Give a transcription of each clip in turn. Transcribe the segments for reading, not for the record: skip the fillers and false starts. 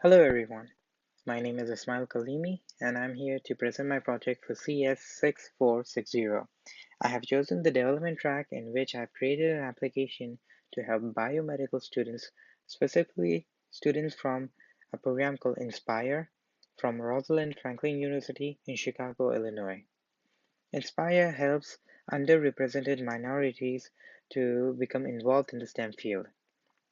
Hello everyone, my name is Ismail Kalimi and I'm here to present my project for CS6460. I have chosen the development track in which I have created an application to help biomedical students, specifically students from a program called Inspire from Rosalind Franklin University in Chicago, Illinois. Inspire helps underrepresented minorities to become involved in the STEM field.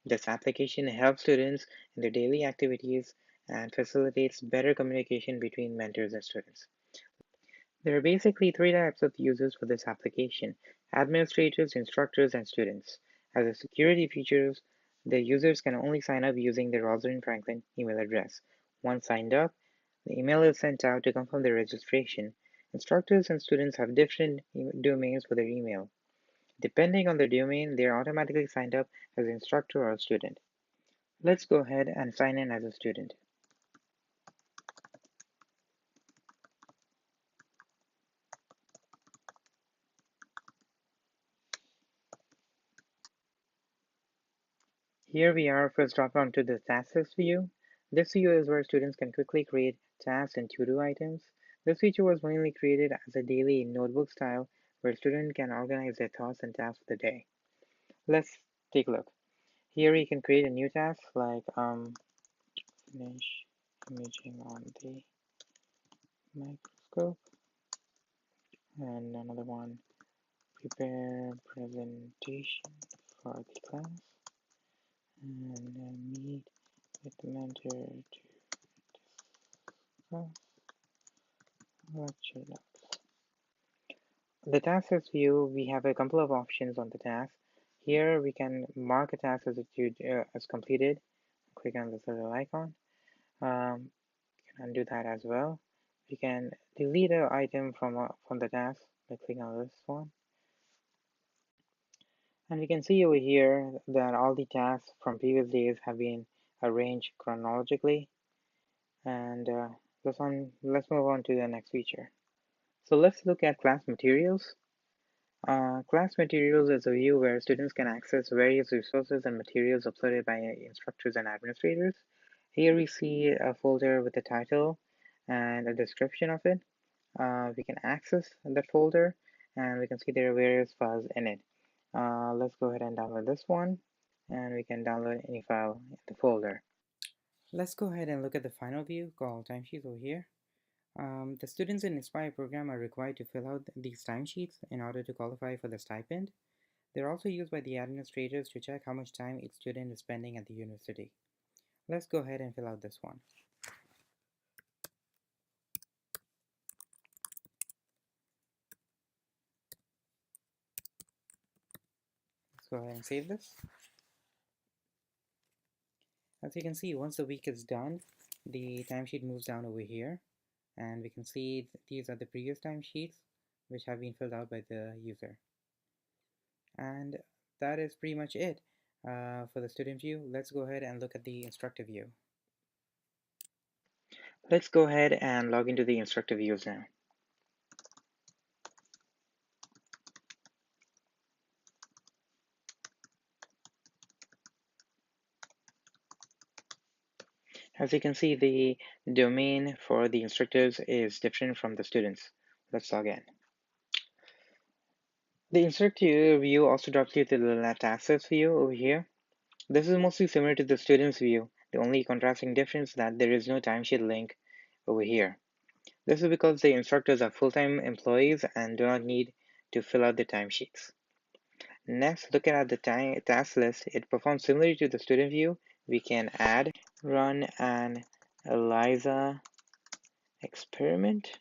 This application helps students in their daily activities and facilitates better communication between mentors and students. There are basically three types of users for this application: administrators, instructors, and students. As a security features, the users can only sign up using their Rosalind Franklin email address. Once signed up, the email is sent out to confirm their registration. Instructors and students have different domains for their email. Depending on the domain, they are automatically signed up as an instructor or a student. Let's go ahead and sign in as a student. Here we are. First drop down to the tasks view. This view is where students can quickly create tasks and to-do items. This feature was mainly created as a daily notebook style where students can organize their thoughts and tasks for the day. Let's take a look. Here you can create a new task like finish imaging on the microscope, and another one, prepare presentation for the class, and meet with the mentor to discuss lecture notes. The tasks view, we have a couple of options on the task. Here we can mark a task as completed. Click on the little icon. You can undo that as well. We can delete an item from the task by clicking on this one. And we can see over here that all the tasks from previous days have been arranged chronologically. And let's move on to the next feature. So let's look at class materials. Class materials is a view where students can access various resources and materials uploaded by instructors and administrators. Here we see a folder with the title and a description of it. We can access that folder and we can see there are various files in it. Let's go ahead and download this one, and we can download any file in the folder. Let's go ahead and look at the final view called timesheets over here. The students in Inspire program are required to fill out these timesheets in order to qualify for the stipend. They're also used by the administrators to check how much time each student is spending at the university. Let's go ahead and fill out this one. Let's go ahead and save this. As you can see, once the week is done, the timesheet moves down over here, and we can see these are the previous timesheets which have been filled out by the user. And that is pretty much it for the student view. Let's go ahead and look at the instructor view. Let's go ahead and log into the instructor views now. As you can see, the domain for the instructors is different from the students. Let's log in. The instructor view also drops you to the tasks view over here. This is mostly similar to the students view. The only contrasting difference is that there is no timesheet link over here. This is because the instructors are full-time employees and do not need to fill out the timesheets. Next, looking at the task list, it performs similarly to the student view. We can add, run an ELISA experiment.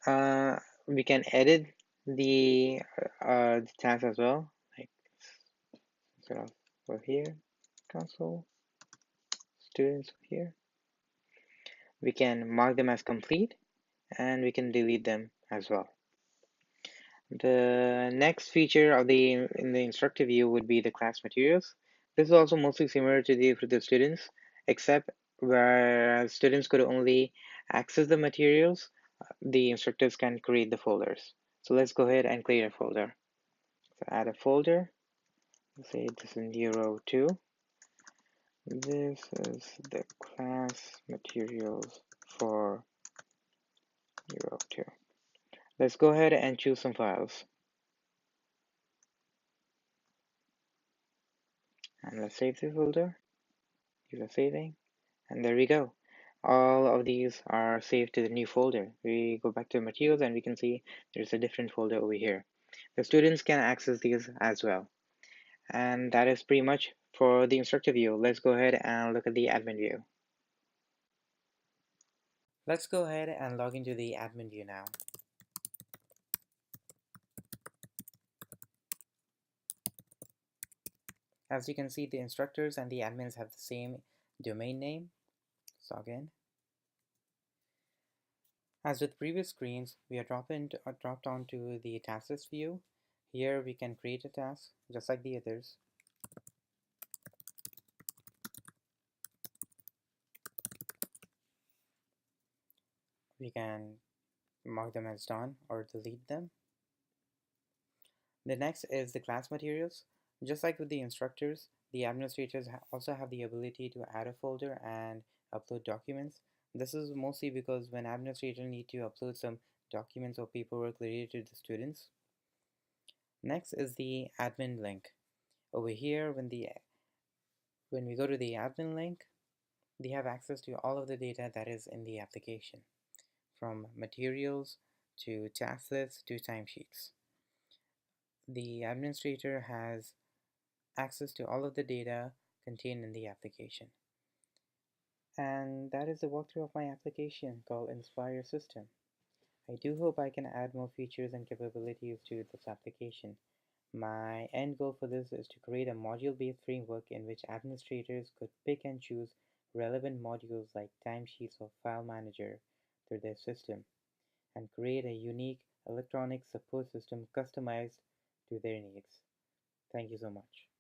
We can edit the task as well, like sort of over here, console, students here. We can mark them as complete, and we can delete them as well. The next feature of in the instructor view would be the class materials. This is also mostly similar to the students, except whereas students could only access the materials, the instructors can create the folders. So let's go ahead and create a folder. So add a folder. Let's say this is Neuro 2. This is the class materials for Europe 2. Let's go ahead and choose some files. And let's save the folder. These are saving. And there we go. All of these are saved to the new folder. We go back to materials and we can see there's a different folder over here. The students can access these as well. And that is pretty much for the instructor view. Let's go ahead and look at the admin view. Let's go ahead and log into the admin view now. As you can see, the instructors and the admins have the same domain name. Let's log in. As with previous screens, we are dropped onto the task list view. Here we can create a task just like the others. We can mark them as done or delete them. The next is the class materials. Just like with the instructors, the administrators also have the ability to add a folder and upload documents. This is mostly because when administrators need to upload some documents or paperwork related to the students. Next is the admin link. Over here, when we go to the admin link, they have access to all of the data that is in the application, from materials to task lists to timesheets. The administrator has access to all of the data contained in the application. And that is the walkthrough of my application called Inspire System. I do hope I can add more features and capabilities to this application. My end goal for this is to create a module-based framework in which administrators could pick and choose relevant modules like timesheets or file manager through their system, and create a unique electronic support system customized to their needs. Thank you so much.